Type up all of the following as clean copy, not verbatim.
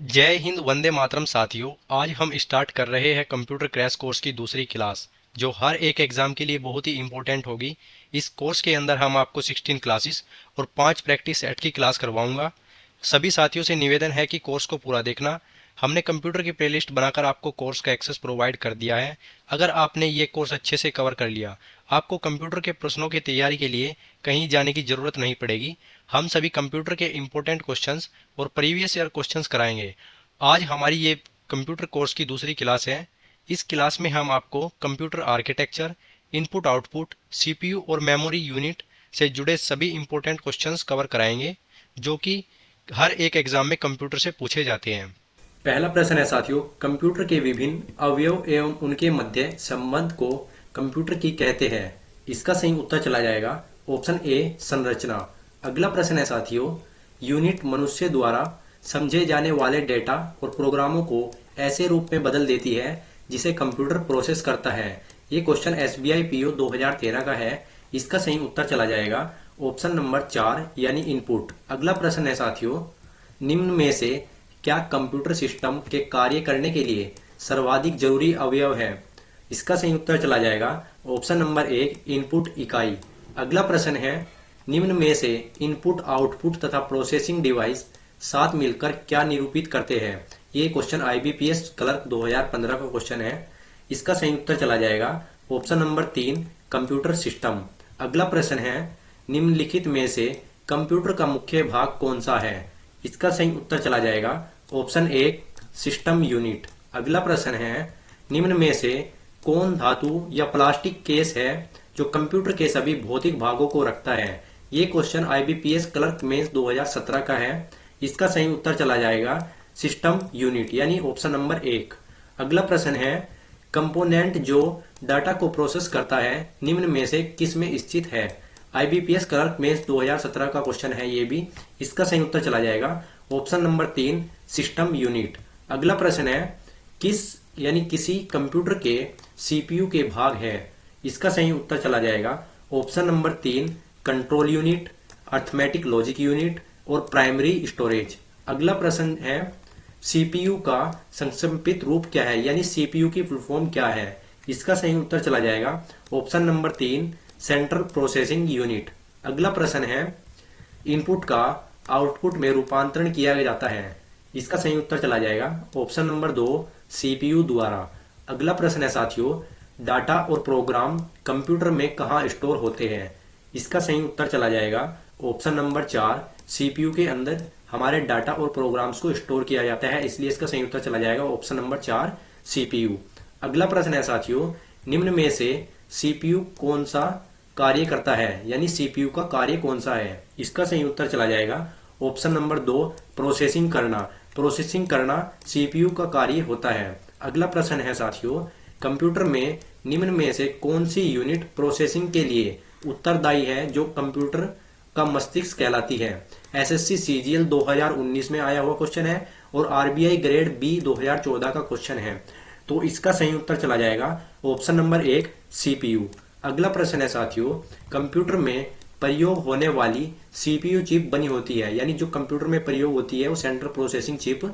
जय हिंद, वंदे मातरम साथियों। आज हम स्टार्ट कर रहे हैं कंप्यूटर क्रैश कोर्स की दूसरी क्लास, जो हर एक एग्जाम के लिए बहुत ही इंपॉर्टेंट होगी। इस कोर्स के अंदर हम आपको 16 क्लासेस और 5 प्रैक्टिस सेट की क्लास करवाऊंगा। सभी साथियों से निवेदन है कि कोर्स को पूरा देखना। हमने कंप्यूटर की प्लेलिस्ट बनाकर आपको कोर्स का एक्सेस प्रोवाइड कर दिया है। अगर आपने ये कोर्स अच्छे से कवर कर लिया, आपको कंप्यूटर के प्रश्नों की तैयारी के लिए कहीं जाने की ज़रूरत नहीं पड़ेगी। हम सभी कंप्यूटर के इम्पोर्टेंट क्वेश्चंस और प्रीवियस ईयर क्वेश्चंस कराएंगे। आज हमारी ये कंप्यूटर कोर्स की दूसरी क्लास है। इस क्लास में हम आपको computer architecture, input output, CPU और मेमोरी यूनिट से जुड़े सभी इम्पोर्टेंट क्वेश्चंस कवर कराएंगे, जो कि हर एक एग्जाम में कंप्यूटर से पूछे जाते हैं। पहला प्रश्न है साथियों, कंप्यूटर के विभिन्न अवयव एवं उनके मध्य संबंध को कंप्यूटर की कहते हैं। इसका सही उत्तर चला जाएगा ऑप्शन ए संरचना। अगला प्रश्न है साथियों, यूनिट मनुष्य द्वारा समझे जाने वाले डेटा और प्रोग्रामों को ऐसे रूप में बदल देती है जिसे कंप्यूटर प्रोसेस करता है। ये क्वेश्चन एसबीआई पीओ 2013 का है। इसका सही उत्तर चला जाएगा ऑप्शन नंबर 4 यानी इनपुट। अगला प्रश्न है साथियों, निम्न में से क्या कंप्यूटर सिस्टम के कार्य करने के लिए सर्वाधिक जरूरी अवयव है? इसका सही उत्तर चला जाएगा ऑप्शन नंबर 1 इनपुट इकाई। अगला प्रश्न है, निम्न में से इनपुट आउटपुट तथा प्रोसेसिंग डिवाइस साथ मिलकर क्या निरूपित करते हैं? ये क्वेश्चन आईबीपीएस क्लर्क 2015 का क्वेश्चन है। इसका सही उत्तर चला जाएगा ऑप्शन नंबर 3 कंप्यूटर सिस्टम। अगला प्रश्न है, निम्नलिखित में से कंप्यूटर का मुख्य भाग कौन सा है? इसका सही उत्तर चला जाएगा ऑप्शन ए सिस्टम यूनिट। अगला प्रश्न है, निम्न में से कौन धातु या प्लास्टिक केस है जो कंप्यूटर के सभी भौतिक भागों को रखता है? ये क्वेश्चन आईबीपीएस क्लर्क मेंस 2017 का है। इसका सही उत्तर चला जाएगा सिस्टम यूनिट यानी ऑप्शन नंबर 1। अगला प्रश्न है, कंपोनेंट जो डाटा को प्रोसेस करता है निम्न में से किस में स्थित है? आईबीपीएस क्लर्क मेंस 2017 का क्वेश्चन है ये भी। इसका सही उत्तर चला जाएगा ऑप्शन नंबर 3 सिस्टम यूनिट। अगला प्रश्न है, किस यानी किसी कंप्यूटर के सीपीयू के भाग है? इसका सही उत्तर चला जाएगा option number 3 control unit, arithmetic logic unit और प्राइमरी स्टोरेज। अगला प्रश्न है, सीपीयू का संक्षिप्त रूप क्या है यानी सीपीयू की फुल फॉर्म क्या है? इसका सही उत्तर चला जाएगा option number 3 central processing unit. अगला प्रश्न है, इनपुट का आउटपुट में रूपांतरण किया जाता है। इसका सही उत्तर चला जाएगा ऑप्शन नंबर 2 सीपीयू द्वारा। अगला प्रश्न है साथियों, डाटा और प्रोग्राम कंप्यूटर में कहाँ स्टोर होते हैं? इसका सही उत्तर चला जाएगा ऑप्शन नंबर 4 सीपीयू के अंदर हमारे डाटा और प्रोग्राम्स को स्टोर किया जाता है, इसलिए इसका सही उत्तर चला जाएगा ऑप्शन नंबर 4 सीपीयू। अगला प्रश्न है साथियों, निम्न में से सीपीयू कौन सा कार्य करता है यानी सीपीयू का कार्य कौन सा है? इसका सही उत्तर चला जाएगा ऑप्शन नंबर 2 प्रोसेसिंग करना। प्रोसेसिंग करना सीपीयू का कार्य होता है। अगला प्रश्न है साथियों, कंप्यूटर में निम्न में से कौन सी यूनिट प्रोसेसिंग के लिए उत्तरदायी है जो कंप्यूटर का मस्तिष्क कहलाती है? एसएससी सीजीएल 2019 में आया हुआ क्वेश्चन है और आरबीआई ग्रेड बी 2014 का क्वेश्चन है। तो इसका सही उत्तर चला जाएगा ऑप्शन नंबर 1 सीपीयू। अगला प्रश्न है साथियों, कंप्यूटर में प्रयोग होने वाली सीपीयू चिप बनी होती है यानी जो कंप्यूटर में प्रयोग होती है वो सेंट्रल प्रोसेसिंग चिप,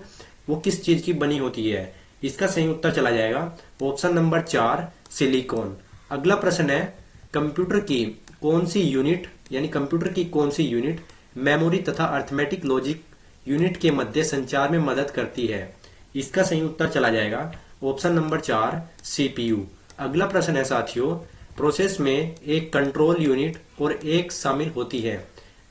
वो किस चीज की बनी होती है? इसका सही उत्तर चला जाएगा ऑप्शन नंबर 4 सिलिकॉन। अगला प्रश्न है, कंप्यूटर की कौन सी यूनिट यानी कंप्यूटर की कौन सी यूनिट मेमोरी तथा अर्थमेटिक लॉजिक यूनिट के मध्य संचार में मदद करती है? इसका सही उत्तर चला जाएगा ऑप्शन नंबर 4 सीपीयू। अगला प्रश्न है साथियों, प्रोसेस में एक कंट्रोल यूनिट और एक शामिल होती है।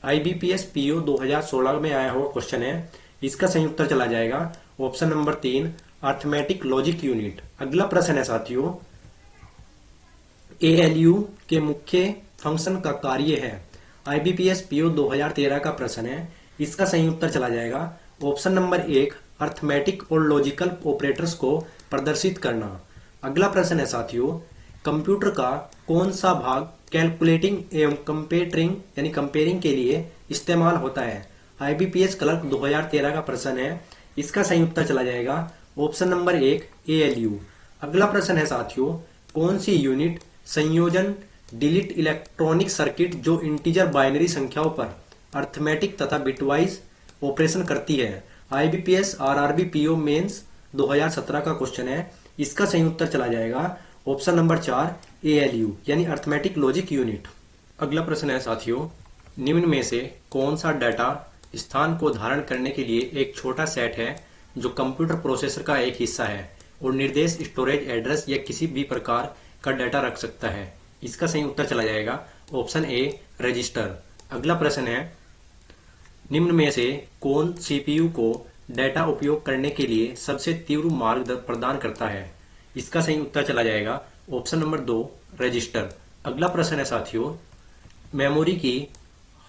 आईबीपीएस पीओ 2016 में आया हुआ क्वेश्चन है। इसका सही उत्तर चला जाएगा option number 3 arithmetic logic unit. अगला प्रश्न है साथियों, एएलयू के मुख्य फंक्शन का कार्य है। आईबीपीएस पीओ 2013 का प्रश्न है। इसका सही उत्तर चला जाएगा ऑप्शन नंबर 1 अर्थमेटिक और लॉजिकल ऑपरेटर्स को प्रदर्शित करना। अगला प्रश्न है साथियों, कंप्यूटर का कौन सा भाग कैलकुलेटिंग एवं कंपेयरिंग यानी कंपेयरिंग के लिए इस्तेमाल होता है? आईबीपीएस क्लर्क 2013 का प्रश्न है। इसका सही उत्तर चला जाएगा ऑप्शन नंबर 1 एएलयू। अगला प्रश्न है साथियों, कौन सी यूनिट संयोजन डिलीट इलेक्ट्रॉनिक सर्किट जो इंटीजर बाइनरी संख्याओं पर अर्थमेटिक तथा बिटवाइज ऑपरेशन करती है? आईबीपीएस आरआरबी पीओ मेंस 2017 का क्वेश्चन है। इसका सही उत्तर चला जाएगा ऑप्शन नंबर 4 एएलयू यानी अर्थमेटिक लॉजिक यूनिट। अगला प्रश्न है साथियों, निम्न में से कौन सा डाटा स्थान को धारण करने के लिए एक छोटा सेट है जो कंप्यूटर प्रोसेसर का एक हिस्सा है और निर्देश स्टोरेज एड्रेस या किसी भी प्रकार का डाटा रख सकता है। इसका सही उत्तर चला जाएगा ऑप्शन ए रजिस्टर। अगला प्रश्न है, निम्न में से कौन सीपीयू को डेटा उपयोग करने के लिए सबसे तीव्र मार्ग प्रदान करता है। इसका सही उत्तर चला जाएगा ऑप्शन नंबर 2 रजिस्टर। अगला प्रश्न है साथियों, मेमोरी की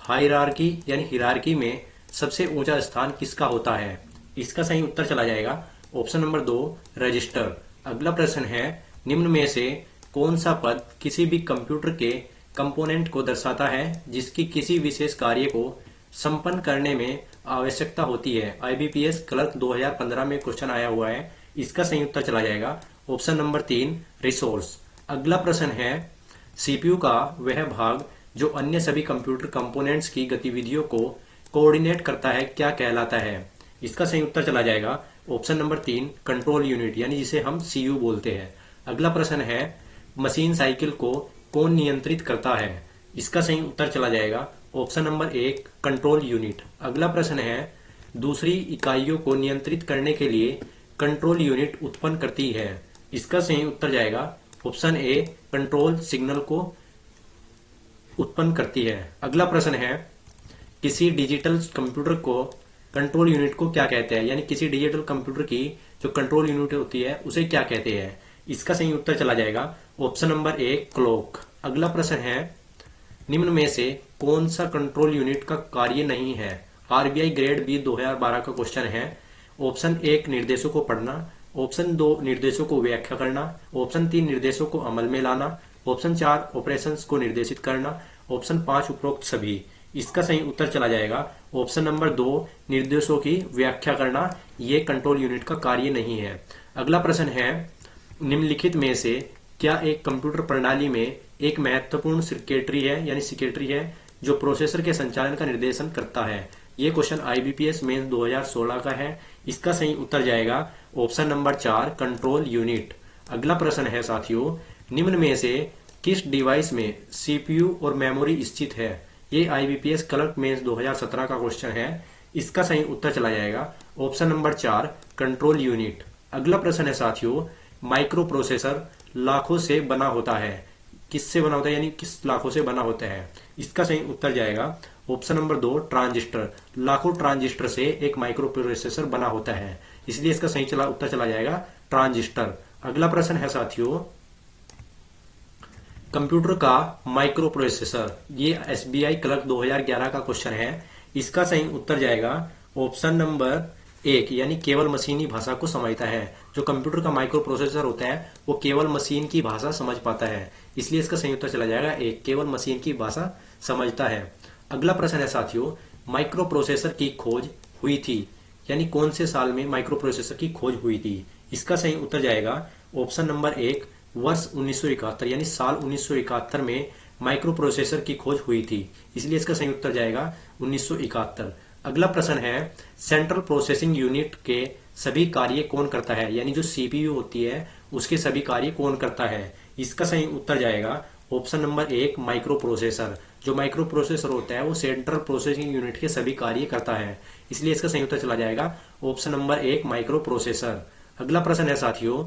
हायरार्की यानी हिरार्की में सबसे ऊंचा स्थान किसका होता है। इसका सही उत्तर चला जाएगा ऑप्शन नंबर 2 रजिस्टर। अगला प्रश्न है, निम्न में से कौन सा पद किसी भी कंप्यूटर के कंपोनेंट को दर्शाता है जिसकी किसी विशेष कार्य को संपन्न करने में आवश्यकता होती है। आईबीपीएस क्लर्क 2015 में क्वेश्चन आया हुआ है। इसका सही उत्तर चला जाएगा ऑप्शन नंबर 3 रिसोर्स। अगला प्रश्न है, सीपीयू का वह भाग जो अन्य सभी कंप्यूटर कंपोनेंट्स की गतिविधियों को कोऑर्डिनेट करता है क्या कहलाता है। इसका सही उत्तर चला जाएगा ऑप्शन नंबर 3 कंट्रोल यूनिट यानी जिसे हम सीयू बोलते हैं। अगला प्रश्न है, मशीन साइकिल को कौन नियंत्रित करता है। इसका सही उत्तर चला जाएगा ऑप्शन नंबर 1 कंट्रोल यूनिट। अगला प्रश्न है, दूसरी इकाइयों को नियंत्रित करने के लिए कंट्रोल यूनिट उत्पन्न करती है। इसका सही उत्तर जाएगा ऑप्शन ए कंट्रोल सिग्नल को उत्पन्न करती है। अगला प्रश्न है, किसी डिजिटल कंप्यूटर को कंट्रोल यूनिट को क्या कहते हैं यानी किसी डिजिटल कंप्यूटर की जो कंट्रोल यूनिट होती है उसे क्या कहते हैं। इसका सही उत्तर चला जाएगा ऑप्शन नंबर 1 क्लॉक। अगला प्रश्न है, निम्न में से कौन सा कंट्रोल यूनिट का कार्य नहीं है। आरबीआई ग्रेड बी 2012 का क्वेश्चन है। ऑप्शन 1 निर्देशों को पढ़ना, ऑप्शन 2 निर्देशों को व्याख्या करना, ऑप्शन 3 निर्देशों को अमल में लाना, ऑप्शन 4 ऑपरेशंस को निर्देशित करना, ऑप्शन 5 उपरोक्त सभी। इसका सही उत्तर चला जाएगा ऑप्शन नंबर 2 निर्देशों की व्याख्या करना। ये कंट्रोल यूनिट का कार्य नहीं है। अगला प्रश्न है, निम्नलिखित में से क्या एक कंप्यूटर प्रणाली में एक महत्वपूर्ण सर्किटरी है यानी सिक्योरिटी है जो प्रोसेसर के संचालन का निर्देशन करता है। ये क्वेश्चन आईबीपीएस मेंस 2016 का है। इसका सही उत्तर जाएगा ऑप्शन नंबर 4 कंट्रोल यूनिट। अगला प्रश्न है साथियों, निम्न में से किस डिवाइस में सीपीयू और मेमोरी स्थित है। ये आईबीपीएस क्लर्क मेंस 2017 का क्वेश्चन है। इसका सही उत्तर चला जाएगा ऑप्शन नंबर 4 कंट्रोल यूनिट। अगला प्रश्न है साथियों, माइक्रो प्रोसेसर लाखों से बना होता है। किससे बना होता है यानी किस लाखों से बना होता है। इसका सही उत्तर जाएगा ऑप्शन नंबर 2 ट्रांजिस्टर। लाखों ट्रांजिस्टर से एक माइक्रो प्रोसेसर बना होता है, इसलिए इसका सही उत्तर चला जाएगा ट्रांजिस्टर। अगला प्रश्न है साथियों, कंप्यूटर का माइक्रो प्रोसेसर। ये एसबीआई क्लर्क 2011 का क्वेश्चन है। इसका सही उत्तर जाएगा ऑप्शन नंबर 1 यानी केवल मशीनी भाषा को समझता है। जो कंप्यूटर का माइक्रो प्रोसेसर होता है वो केवल मशीन की भाषा समझ पाता है, इसलिए इसका सही उत्तर चला जाएगा 1 केवल मशीन की भाषा समझता है। अगला प्रश्न है साथियों, माइक्रो प्रोसेसर की खोज हुई थी यानी कौन से साल में माइक्रो प्रोसेसर की खोज हुई थी। इसका सही उत्तर जाएगा ऑप्शन नंबर 1 वर्ष 1971 यानी साल 1971 में माइक्रो प्रोसेसर की खोज हुई थी, इसलिए इसका सही उत्तर जाएगा 1971। अगला प्रश्न है, सेंट्रल प्रोसेसिंग यूनिट के सभी कार्य कौन करता है यानी जो सीपीयू होती है उसके सभी कार्य कौन करता है। इसका सही उत्तर जाएगा ऑप्शन नंबर 1 माइक्रो प्रोसेसर। जो माइक्रो प्रोसेसर होता है वो सेंट्रल प्रोसेसिंग यूनिट के सभी कार्य करता है, इसलिए इसका सही उत्तर चला जाएगा ऑप्शन नंबर 1 माइक्रो प्रोसेसर। अगला प्रश्न है साथियों,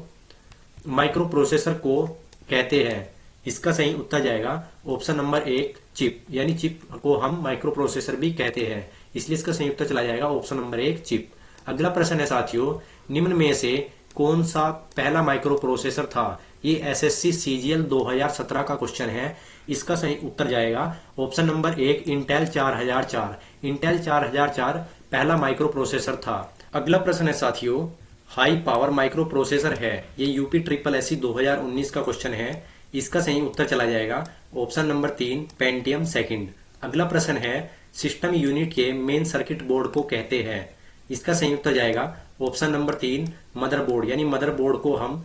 माइक्रो प्रोसेसर को कहते हैं। इसका सही उत्तर जाएगा ऑप्शन नंबर 1 चिप यानी चिप को हम माइक्रो प्रोसेसर भी कहते हैं, इसलिए इसका सही उत्तर चला जाएगा ऑप्शन नंबर 1 चिप। अगला प्रश्न है साथियों, निम्न में से कौन सा पहला माइक्रो प्रोसेसर था। ये एसएससी सीजीएल 2017 का क्वेश्चन है। इसका सही उत्तर जाएगा ऑप्शन नंबर 1 इंटेल 4004। इंटेल 4004 पहला माइक्रो प्रोसेसर था। अगला प्रश्न है साथियों, हाई पावर माइक्रो प्रोसेसर है। ये यूपी ट्रिपल एससी 2019 का क्वेश्चन है। इसका सही उत्तर चला जाएगा ऑप्शन नंबर 3 पेंटियम सेकंड। अगला प्रश्न है, सिस्टम यूनिट के मेन सर्किट बोर्ड को कहते हैं। इसका सही उत्तर जाएगा ऑप्शन नंबर 3 मदरबोर्ड यानी मदरबोर्ड को हम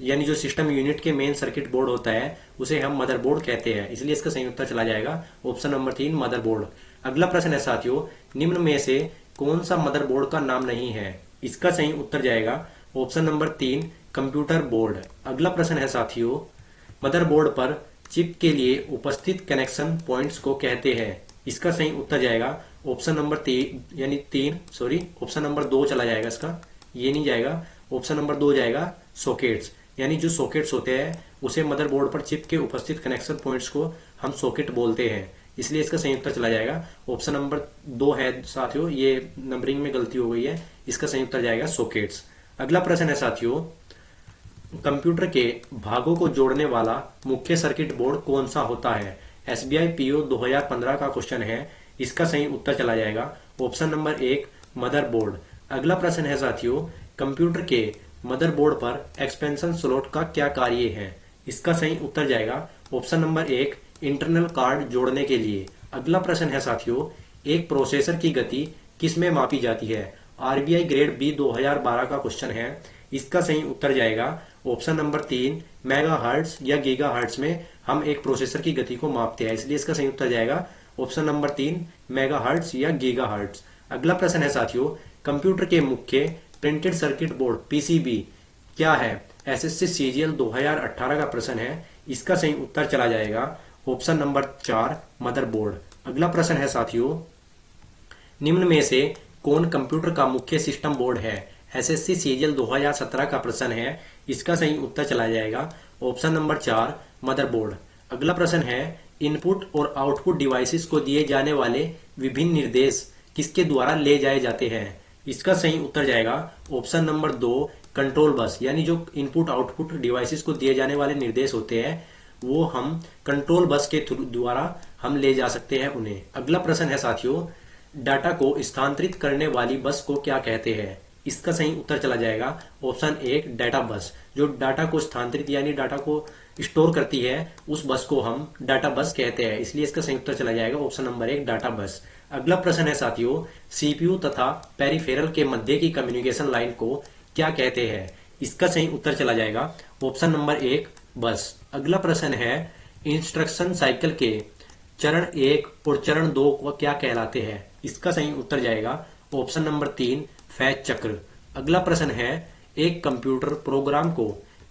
यानी जो सिस्टम यूनिट के मेन सर्किट बोर्ड होता है उसे हम मदरबोर्ड कहते हैं, इसलिए इसका सही उत्तर चला जाएगा ऑप्शन नंबर 3 मदरबोर्ड। अगला प्रश्न है साथियों, निम्न में से कौन सा मदरबोर्ड का नाम नहीं है? इसका सही उत्तर जाएगा ऑप्शन नंबर 3, कंप्यूटर बोर्ड। अगला प्रश्न है साथियों, मदरबोर्ड पर चिप के लिए उपस्थित कनेक्शन पॉइंट्स को कहते हैं। इसका सही उत्तर जाएगा ऑप्शन नंबर 3, यानी 3, सॉरी ऑप्शन नंबर 2 चला जाएगा इसका, ये नहीं जाएगा, ऑप्शन नंबर 2 जाएगा सॉकेट्स। यानी जो सॉकेट्स होते हैं उसे मदरबोर्ड पर चिप के उपस्थित कनेक्शन पॉइंट्स को हम सॉकेट बोलते हैं, इसलिए इसका सही उत्तर चला जाएगा ऑप्शन नंबर 2 है साथियों, ये नंबरिंग में गलती हो गई है, इसका सही उत्तर जाएगा सॉकेट्स। अगला प्रश्न है साथियों, कंप्यूटर के भागों को जोड़ने वाला मुख्य सर्किट बोर्ड कौन सा होता है? एसबीआई पीओ 2015 का क्वेश्चन है, इसका सही उत्तर चला जाएगा ऑप्शन नंबर 1, मदरबोर्ड। अगला प्रश्न है साथियों, कंप्यूटर के मदरबोर्ड पर एक्सपेंशन स्लॉट का क्या कार्य है? इसका सही उत्तर जाएगा ऑप्शन नंबर 1, इंटरनल कार्ड जोड़ने के लिए। अगला प्रश्न है साथियों, एक प्रोसेसर की गति किस में मापी जाती है? आरबीआई ग्रेड बी 2012 का क्वेश्चन है, इसका सही उत्तर जाएगा ऑप्शन नंबर 3, मेगाहर्ट्ज या गीगाहर्ट्ज में हम एक प्रोसेसर की गति को मापते हैं, इसलिए इसका सही उत्तर जाएगा ऑप्शन नंबर 3, मेगाहर्ट्ज या गीगाहर्ट्ज। अगला प्रश्न है साथियों, कंप्यूटर के मुख्य प्रिंटेड सर्किट बोर्ड पीसीबी क्या है? एसएससी सीजीएल 2018 का प्रश्न है, इसका सही उत्तर चला जाएगा ऑप्शन नंबर 4, मदरबोर्ड। अगला प्रश्न है साथियों, निम्न में से कौन कंप्यूटर का मुख्य सिस्टम बोर्ड है? एसएससी सीजीएल 2017 का प्रश्न है, इसका सही उत्तर चला जाएगा ऑप्शन नंबर 4, मदरबोर्ड। अगला प्रश्न है, इनपुट और आउटपुट डिवाइसेस को दिए जाने वाले विभिन्न निर्देश किसके द्वारा ले जाए जाते हैं? इसका सही उत्तर जाएगा ऑप्शन नंबर 2, कंट्रोल बस। यानी जो इनपुट आउटपुट डिवाइसेस को दिए जाने वाले निर्देश होते हैं वो हम कंट्रोल बस के द्वारा हम ले जा सकते हैं उन्हें। अगला प्रश्न है साथियों, डाटा को स्थानांतरित करने वाली बस को क्या कहते हैं? इसका सही उत्तर चला जाएगा ऑप्शन 1, डाटा बस। जो डाटा को स्थानांतरित यानी डाटा को स्टोर करती है उस बस को हम डाटा बस कहते हैं, इसलिए इसका सही उत्तर चला जाएगा ऑप्शन नंबर 1, डाटा बस। अगला प्रश्न है साथियों, सीपीयू तथा पेरिफेरल के मध्य की कम्युनिकेशन लाइन को क्या कहते हैं? इसका सही उत्तर चला जाएगा ऑप्शन नंबर 1, बस। अगला प्रश्न है, इंस्ट्रक्शन साइकिल के चरण 1 और चरण 2 को क्या कहलाते हैं? इसका सही उत्तर जाएगा ऑप्शन नंबर 3, फैच चक्र। अगला प्रश्न है, एक कंप्यूटर प्रोग्राम को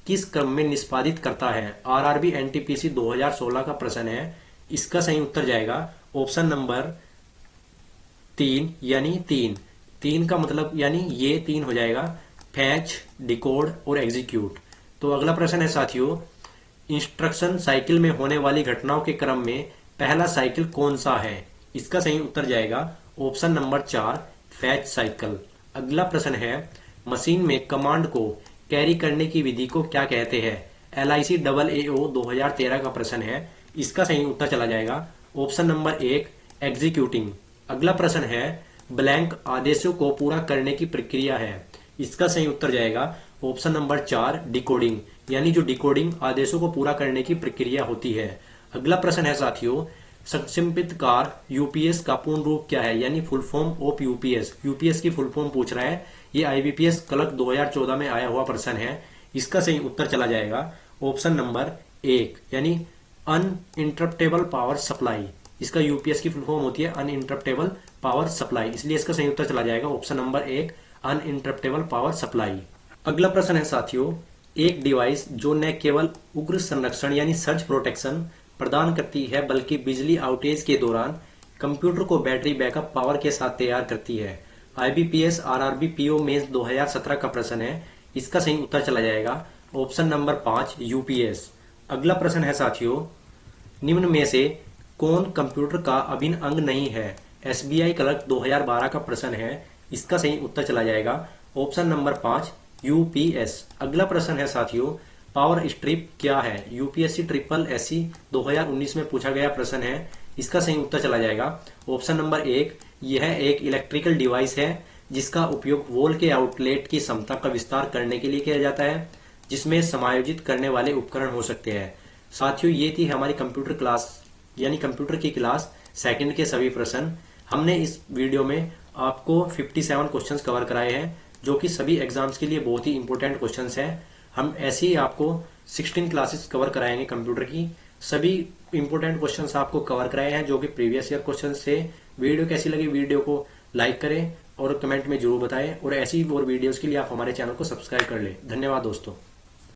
किस क्रम में निष्पादित करता है? आरआरबी एनटीपीसी 2016 का प्रश्न है, इसका सही उत्तर जाएगा ऑप्शन नंबर 3, यानी 3 का मतलब यानी ये 3 हो जाएगा, फैच, डिकोड और एग्जीक्यूट। तो अगला प्रश्न है साथियों, इंस्ट्रक्शन साइकिल में होने वाली घटनाओं के क्रम में पहला साइकिल कौन सा है? इसका सही उत्तर जाएगा ऑप्शन नंबर 4, फैच साइकिल। अगला प्रश्न है, मशीन में कमांड को कैरी करने की विधि को क्या कहते हैं? LIC AAO 2013 का प्रश्न है, इसका सही उत्तर चला जाएगा ऑप्शन नंबर 1, एग्जीक्यूटिंग। अगला प्रश्न है, ब्लैंक आदेशों को पूरा करने की प्रक्रिया है, इसका सही उत्तर जाएगा ऑप्शन नंबर 4, डिकोडिंग। यानी जो डिकोडिंग आदेशों को पूरा करने की प्रक्रिया होती है। अगला प्रश्न है साथियों, संक्षिप्त कार यूपीएस का पूर्ण रूप क्या है? यानी full form of UPS, UPS की फुल फॉर्म पूछ रहा है, ये आईबीपीएस क्लर्क 2014 में आया हुआ प्रश्न है, इसका सही उत्तर चला जाएगा ऑप्शन नंबर 1, यानी अनइंटरप्टेबल पावर सप्लाई। इसका यूपीएस की फुल फॉर्म होती है अनइंटरप्टेबल पावर सप्लाई, इसलिए इसका सही उत्तर चला जाएगा option number 1, uninterruptible power supply. अगला प्रश्न है साथियों, एक डिवाइस जो न केवल उग्र संरक्षण यानी सर्ज प्रोटेक्शन प्रदान करती है बल्कि बिजली आउटेज के दौरान कंप्यूटर को बैटरी बैकअप पावर के साथ तैयार करती है। आईबीपीएस आरआरबी पीओ मेंस 2017 का प्रश्न है, इसका सही उत्तर चला जाएगा ऑप्शन नंबर 5, यूपीएस। अगला प्रश्न है साथियों, निम्न में से कौन कंप्यूटर का अभिन्न अंग नहीं है? एसबीआई क्लर्क 2012 का प्रश्न है, इसका सही उत्तर चला जाएगा ऑप्शन नंबर 5, यूपीएस। अगला प्रश्न है साथियों, पावर स्ट्रिप क्या है? यूपीएससी ट्रिपल एससी 2019 में पूछा गया प्रश्न है, इसका सही उत्तर चला जाएगा ऑप्शन नंबर 1, यह एक इलेक्ट्रिकल डिवाइस है जिसका उपयोग वॉल के आउटलेट की क्षमता का विस्तार करने के लिए किया जाता है, जिसमें समायोजित करने वाले उपकरण हो सकते हैं। साथियों, ये थी हमारी कंप्यूटर क्लास यानी कंप्यूटर की क्लास सेकंड के सभी प्रश्न। हमने इस वीडियो में आपको 57 क्वेश्चंस कवर कराए हैं, जो कि सभी एग्जाम्स के लिए बहुत ही इंपॉर्टेंट क्वेश्चंस हैं। हम ऐसे ही आपको 16 क्लासेस कवर कराएंगे कंप्यूटर की, सभी इंपॉर्टेंट क्वेश्चंस आपको कवर कराए हैं जो कि प्रीवियस ईयर क्वेश्चंस थे। वीडियो कैसी लगी, वीडियो को लाइक करें और कमेंट में जरूर बताएं और ऐसी और वीडियोस के लिए आप हमारे चैनल को सब्सक्राइब कर लें। धन्यवाद दोस्तों।